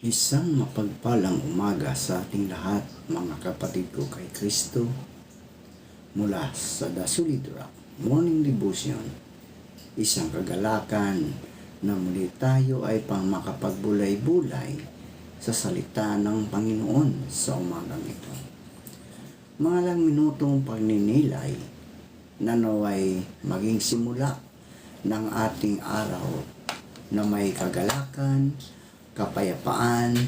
Isang mapagpalang umaga sa ating lahat, mga kapatid ko kay Kristo, mula sa The Solid Rock Morning Devotion. Isang kagalakan na muli tayo ay pang makapagbulay-bulay sa salita ng Panginoon sa umagang ito. Mga lang minutong pagninilay na naway maging simula ng ating araw na may kagalakan, kapayapaan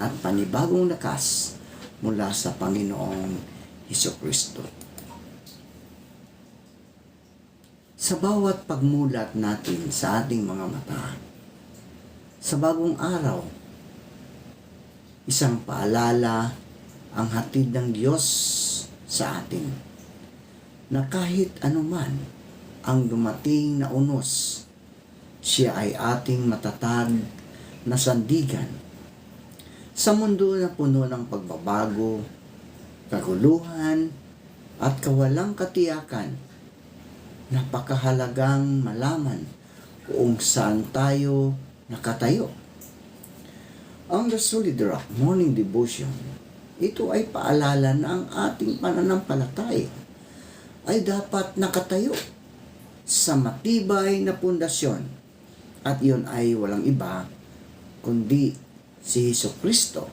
at panibagong lakas mula sa Panginoong Hesukristo. Sa bawat pagmulat natin sa ating mga mata, sa bagong araw, isang paalala ang hatid ng Diyos sa atin na kahit anuman ang dumating na unos, siya ay ating matatag na sandigan. Sa mundo na puno ng pagbabago, kaguluhan, at kawalang katiyakan, napakahalagang malaman kung saan tayo nakatayo. Ang The Solid Rock Morning Devotion, ito ay paalala na ang ating pananampalataya ay dapat nakatayo sa matibay na pundasyon, at iyon ay walang iba kundi si Hesukristo.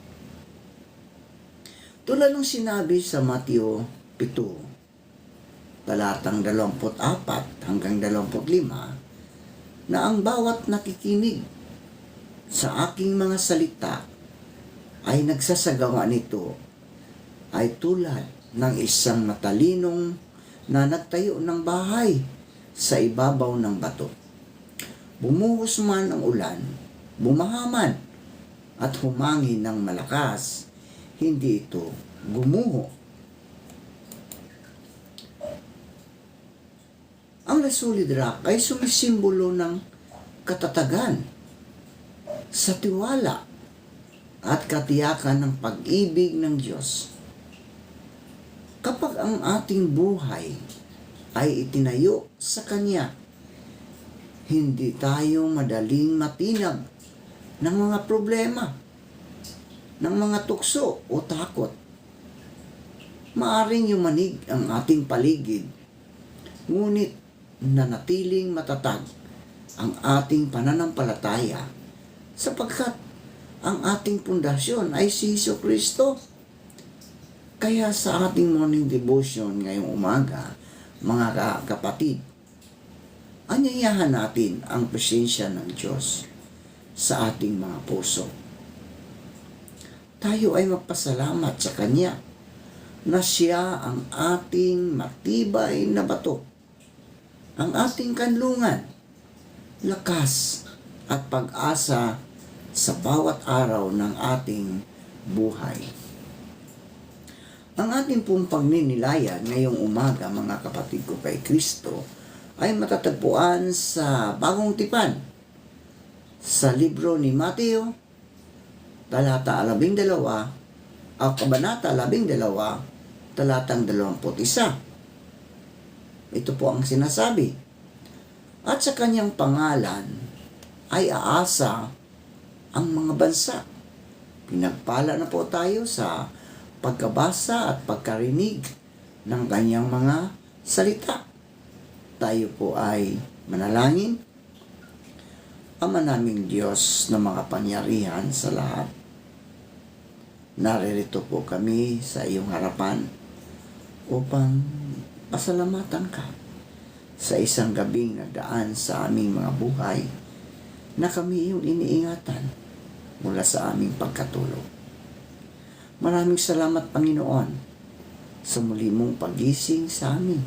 Tulad ng sinabi sa Mateo 7, talatang 24 hanggang 25, na ang bawat nakikinig sa aking mga salita ay nagsasagawa nito ay tulad ng isang matalinong na nagtayo ng bahay sa ibabaw ng bato. Bumuhos man ang ulan, bumahaman at humangin ng malakas, hindi ito gumuho. Ang The Solid Rock ay sumisimbolo ng katatagan sa tiwala at katiyakan ng pag-ibig ng Diyos. Kapag ang ating buhay ay itinayo sa Kanya, hindi tayo madaling matinag ng mga problema, ng mga tukso o takot. Maaring yumanig ang ating paligid, ngunit nanatiling matatag ang ating pananampalataya sapagkat ang ating pundasyon ay si Hesukristo. Kaya sa ating morning devotion ngayong umaga, mga kapatid, anyayahan natin ang presensya ng Diyos sa ating mga puso. Tayo ay magpasalamat sa Kanya na siya ang ating matibay na bato, ang ating kanlungan, lakas at pag-asa sa bawat araw ng ating buhay. Ang ating pong pagninilayan ngayong umaga, mga kapatid ko kay Kristo, ay matatagpuan sa Bagong Tipan, sa libro ni Mateo, talata 12, o kabanata 12, talatang 21. Ito po ang sinasabi. At sa kanyang pangalan ay aasa ang mga bansa. Pinagpala na po tayo sa pagkabasa at pagkarinig ng kanyang mga salita. Tayo po ay manalangin. Ama naming Diyos na makapangyarihan sa lahat, naririto po kami sa iyong harapan upang pasalamatan ka sa isang gabing nagdaan sa aming mga buhay na kami iyong iniingatan mula sa aming pagkatulog. Maraming salamat, Panginoon, sa muli mong pagising sa amin,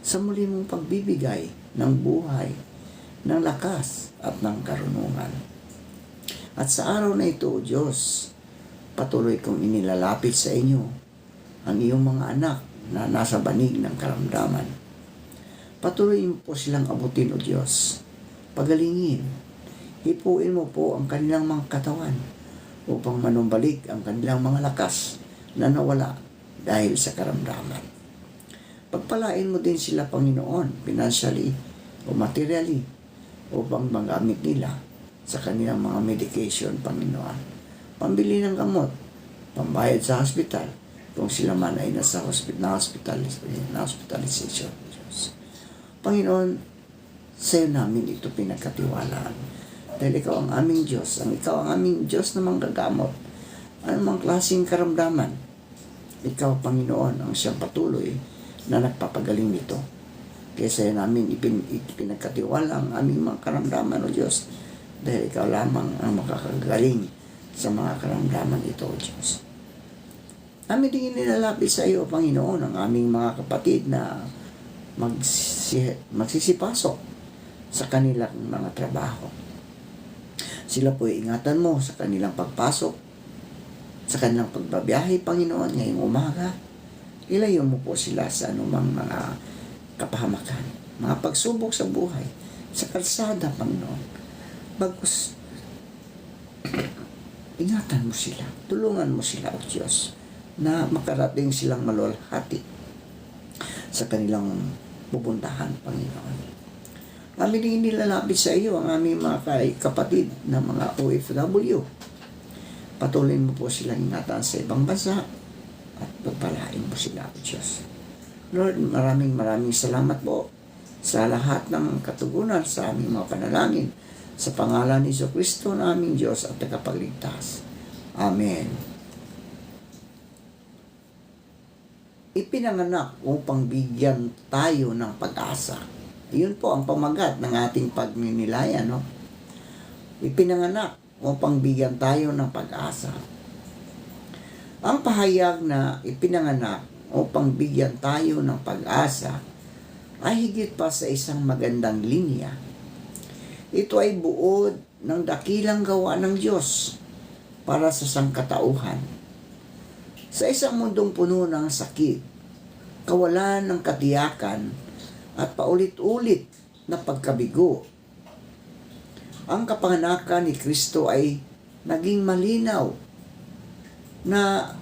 sa muli mong pagbibigay ng buhay, ng lakas at ng karunungan. At sa araw na ito, O Diyos, patuloy kong inilalapit sa inyo ang iyong mga anak na nasa banig ng karamdaman. Patuloy mo po silang abutin, O Diyos. Pagalingin, hipuin mo po ang kanilang mga katawan upang manumbalik ang kanilang mga lakas na nawala dahil sa karamdaman. Pagpalain mo din sila, Panginoon, financially o materially, upang magamit nila sa kanilang mga medication, Panginoon. Pambili ng gamot, pambayad sa hospital, kung sila man ay nasa hospitalization. Diyos. Panginoon, sa iyo namin ito pinagkatiwalaan. Dahil ikaw ang aming Diyos. Ikaw ang aming Diyos na manggagamot. Anumang klaseng karamdaman, ikaw, Panginoon, ang siyang patuloy na nagpapagaling nito. Kaya sa iyo namin pinagkatiwala ang aming mga karamdaman, O Diyos. Dahil ikaw lamang ang makakagaling sa mga karamdaman ito, O Diyos. Amin din nilalapit sa iyo, Panginoon, ang aming mga kapatid na magsisipasok sa kanilang mga trabaho. Sila po ingatan mo sa kanilang pagpasok, sa kanilang pagbabiyahe, Panginoon, ngayong umaga. Ilayo mo po sila sa anumang mga kapahamakan, mga pagsubok sa buhay, sa kalsada, Panginoon. Bagkus, ingatan mo sila, tulungan mo sila, O Diyos, na makarating silang malulhati sa kanilang pupuntahan, Panginoon. Amin din nilalapit sa iyo ang aming mga kapatid na mga OFW. Patuloy mo po silang ingatan sa ibang bansa at pagpalain mo sila, O Diyos. Lord, maraming salamat po sa lahat ng katugunan sa aming mga panalangin sa pangalan ni Jesucristo na aming Diyos at tagapagligtas. Amen. Ipinanganak upang bigyan tayo ng pag-asa. Yun po ang pamagat ng ating pagninilaya, no? Ipinanganak upang bigyan tayo ng pag-asa. Ang pahayag na ipinanganak upang bigyan tayo ng pag-asa ay higit pa sa isang magandang linya. Ito ay buod ng dakilang gawa ng Diyos para sa sangkatauhan. Sa isang mundong puno ng sakit, kawalan ng katiyakan, at paulit-ulit na pagkabigo, ang kapanganakan ni Kristo ay naging malinaw na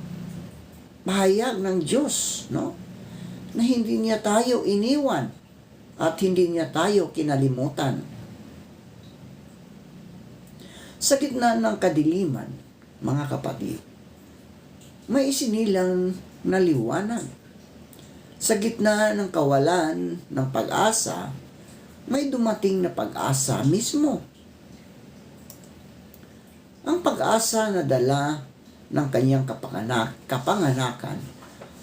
pahayag ng Diyos, no? Na hindi niya tayo iniwan at hindi niya tayo kinalimutan. Sa gitna ng kadiliman, mga kapatid, may isinilang na liwanag. Sa gitna ng kawalan ng pag-asa, may dumating na pag-asa mismo. Ang pag-asa na dala ng kanyang kapanganakan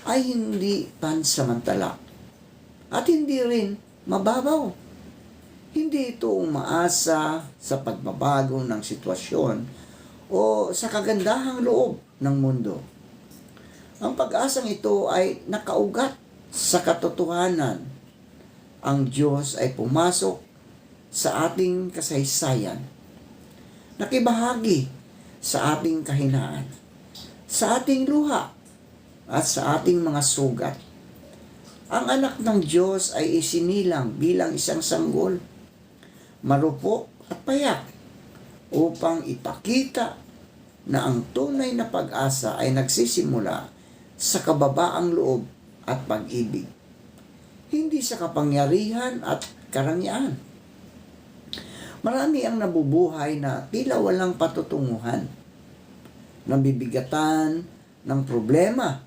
ay hindi pansamantala at hindi rin mababaw. Hindi ito umaasa sa pagbabago ng sitwasyon o sa kagandahang loob ng mundo. Ang pag-asang ito ay nakaugat sa katotohanan. Ang Diyos ay pumasok sa ating kasaysayan, nakibahagi sa ating kahinaan, sa ating luha, at sa ating mga sugat. Ang anak ng Diyos ay isinilang bilang isang sanggol, marupok at payak, upang ipakita na ang tunay na pag-asa ay nagsisimula sa kababaang loob at pag-ibig, hindi sa kapangyarihan at karangyaan. Marami ang nabubuhay na tila walang patutunguhan, nabibigatan ng problema,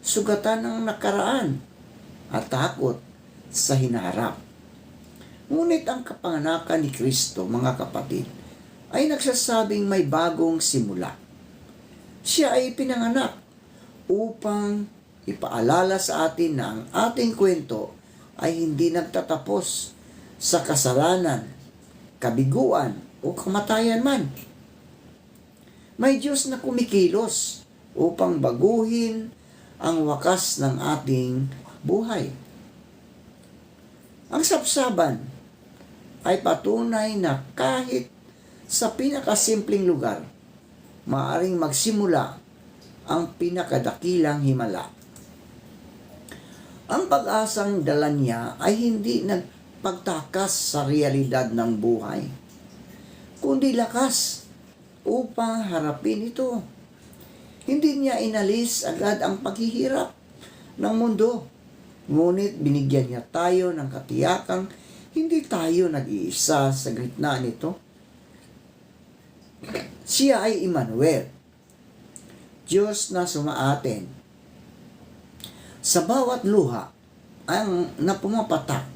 sugatan ng nakaraan, at takot sa hinaharap. Ngunit ang kapanganakan ni Kristo, mga kapatid, ay nagsasabing may bagong simula. Siya ay pinanganak upang ipaalala sa atin na ang ating kwento ay hindi nagtatapos sa kasalanan, kabiguan o kamatayan man. May Diyos na kumikilos upang baguhin ang wakas ng ating buhay. Ang sapsaban ay patunay na kahit sa pinakasimpleng lugar, maaaring magsimula ang pinakadakilang himala. Ang pag-asang dala niya ay hindi nagpagtakas sa realidad ng buhay, kundi lakas upang harapin ito. Hindi niya inalis agad ang paghihirap ng mundo, ngunit binigyan niya tayo ng katiyakang hindi tayo nag-iisa sa gitna nito. Siya ay Emmanuel, Diyos na sumaatin. Sa bawat luha ang napumapatak,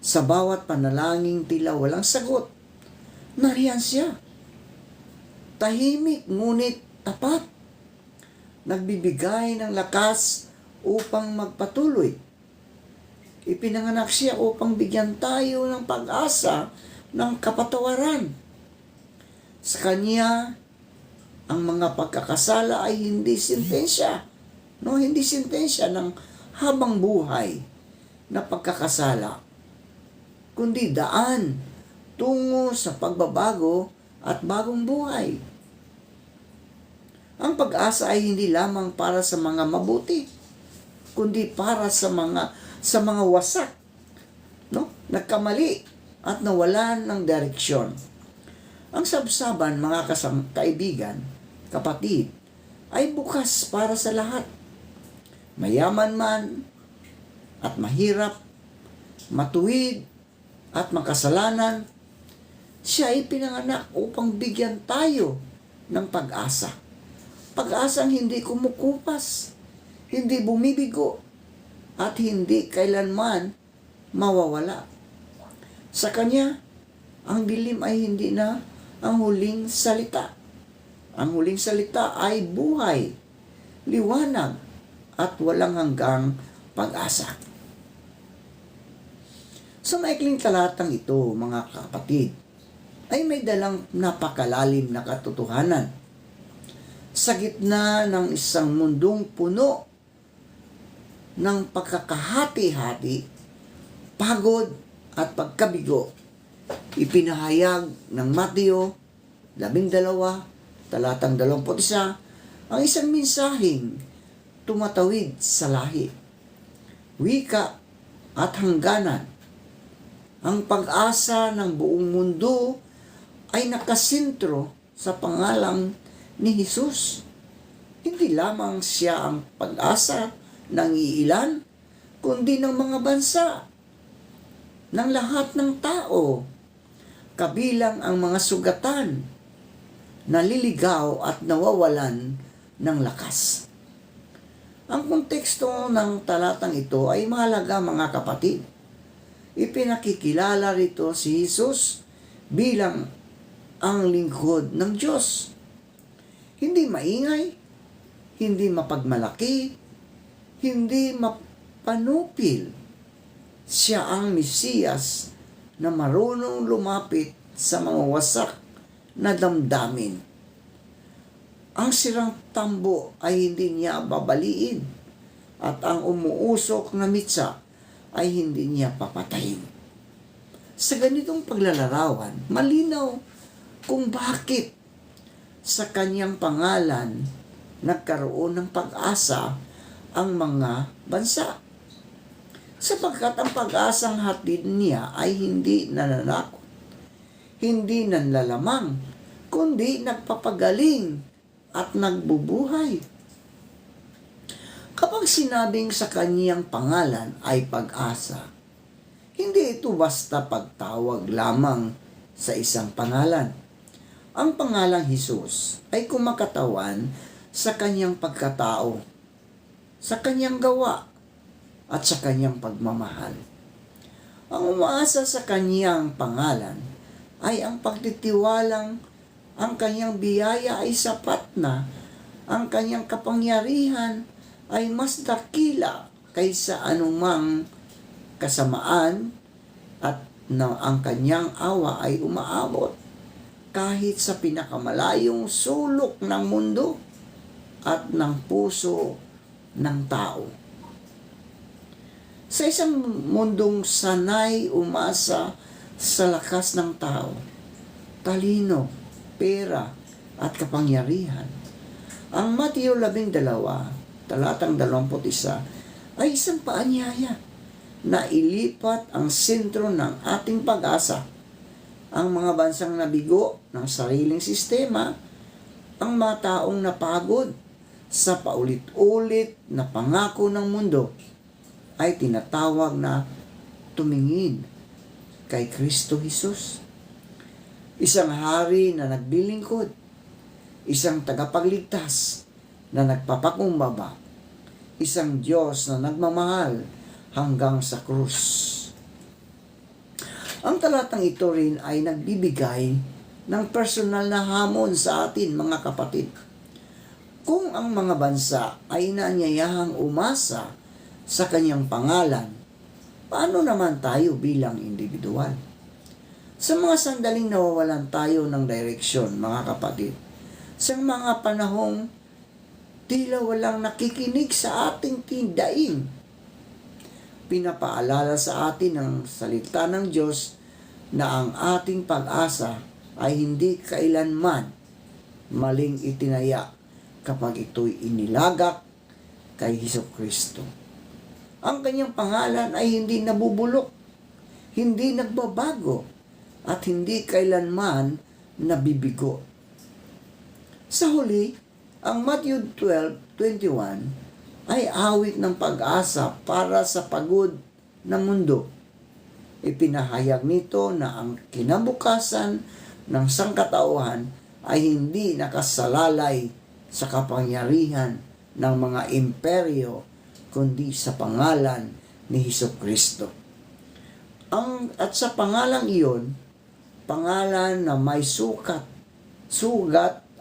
sa bawat panalangin tila walang sagot, nariyan siya. Tahimik ngunit tapat, nagbibigay ng lakas upang magpatuloy. Ipinanganak siya upang bigyan tayo ng pag-asa ng kapatawaran. Sa Kanya, ang mga pagkakasala ay hindi sentensya. No, hindi sentensya ng habang buhay na pagkakasala, kundi daan tungo sa pagbabago at bagong buhay. Ang pag-asa ay hindi lamang para sa mga mabuti, kundi para sa mga wasak, no? Nagkamali at nawalan ng direksyon. Ang sabsaban, mga kaibigan, kapatid, ay bukas para sa lahat. Mayaman man at mahirap, matuwid at makasalanan, siya ay pinanganak upang bigyan tayo ng pag-asa. Pag-asang hindi kumukupas, hindi bumibigo, at hindi kailanman mawawala. Sa Kanya, ang dilim ay hindi na ang huling salita. Ang huling salita ay buhay, liwanag, at walang hanggang pag-asa. Sa maikling talatang ito, mga kapatid, ay may dalang napakalalim na katotohanan. Sa gitna ng isang mundong puno ng pagkakahati-hati, pagod at pagkabigo, ipinahayag ng Mateo 12, talatang 21, ang isang mensaheng tumatawid sa lahi, wika at hangganan. Ang pag-asa ng buong mundo ay nakasentro sa pangalang ni Jesus. Hindi lamang siya ang pag-asa ng iilan, kundi ng mga bansa, ng lahat ng tao, kabilang ang mga sugatan, naliligaw at nawawalan ng lakas. Ang konteksto ng talatang ito ay mahalaga, mga kapatid. Ipinakikilala rito si Jesus bilang ang lingkod ng Diyos. Hindi maingay, hindi mapagmalaki, hindi mapanupil. Siya ang Mesiyas na marunong lumapit sa mga wasak na damdamin. Ang sirang tambo ay hindi niya babaliin, at ang umuusok na mitsa ay hindi niya papatayin. Sa ganitong paglalarawan, malinaw kung bakit sa Kanyang pangalan nagkaroon ng pag-asa ang mga bansa. Sapagkat ang pag-asang hatid niya ay hindi nananakot, hindi nanlalamang, kundi nagpapagaling at nagbubuhay. Kapag sinabing sa Kanyang pangalan ay pag-asa, hindi ito basta pagtawag lamang sa isang pangalan. Ang pangalang Jesus ay kumakatawan sa Kanyang pagkatao, sa Kanyang gawa, at sa Kanyang pagmamahal. Ang umaasa sa Kanyang pangalan ay ang pagtitiwalang ang Kanyang biyaya ay sapat na, ang Kanyang kapangyarihan ay mas dakila kaysa anumang kasamaan, at na ang Kanyang awa ay umaabot kahit sa pinakamalayong sulok ng mundo at ng puso ng tao. Sa isang mundong sanay umasa sa lakas ng tao, talino, pera, at kapangyarihan, ang Mateo 12, talatang 21, ay isang paanyaya na ilipat ang sentro ng ating pag-asa. Ang mga bansang nabigo ng sariling sistema, ang mga taong napagod sa paulit-ulit na pangako ng mundo, ay tinatawag na tumingin kay Kristo Jesus. isang hari na naglilingkod, isang tagapagligtas na nagpapakumbaba, isang Diyos na nagmamahal hanggang sa krus. Ang talatang ito rin ay nagbibigay ng personal na hamon sa atin, mga kapatid. Kung ang mga bansa ay inaanyayahang umasa sa kanyang pangalan, paano naman tayo bilang individual? Sa mga sandaling nawawalan tayo ng direksyon, mga kapatid, sa mga panahong tila walang nakikinig sa ating tindaing, pinapaalala sa atin ng salita ng Diyos na ang ating pag-asa ay hindi kailanman maling itinaya kapag ito'y inilagak kay Hesukristo. Ang kanyang pangalan ay hindi nabubulok, hindi nagbabago, at hindi kailanman nabibigo. Sa huli, ang Matthew 12:21 ay awit ng pag-asa para sa pagod na mundo. Ipinahayag nito na ang kinabukasan ng sangkatauhan ay hindi nakasalalay sa kapangyarihan ng mga imperyo, kundi sa pangalan ni Hesukristo. At sa pangalang iyon, pangalan na may sugat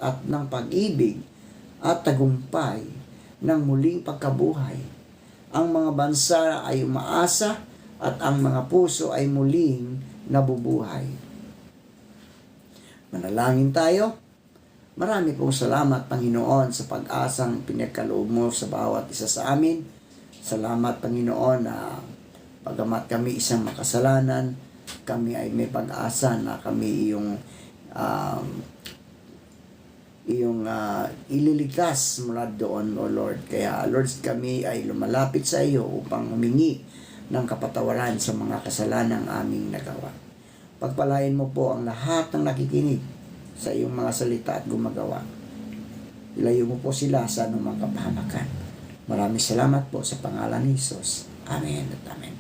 at ng pag-ibig at tagumpay ng muling pagkabuhay. Ang mga bansa ay umaasa at ang mga puso ay muling nabubuhay. Manalangin tayo. Marami pong salamat, Panginoon, sa pag-asang pinagkaloob mo sa bawat isa sa amin. Salamat, Panginoon, na bagamat kami isang makasalanan, kami ay may pag-asa na kami iyong ililigtas mula doon, O Lord. Kaya, Lord, kami ay lumalapit sa iyo upang humingi ng kapatawaran sa mga kasalanang aming nagawa. Pagpalain mo po ang lahat ng nakikinig sa iyong mga salita at gumagawa. Ilayo mo po sila sa anumang kapahamakan. Maraming salamat po sa pangalan ni Jesus. Amen at amen.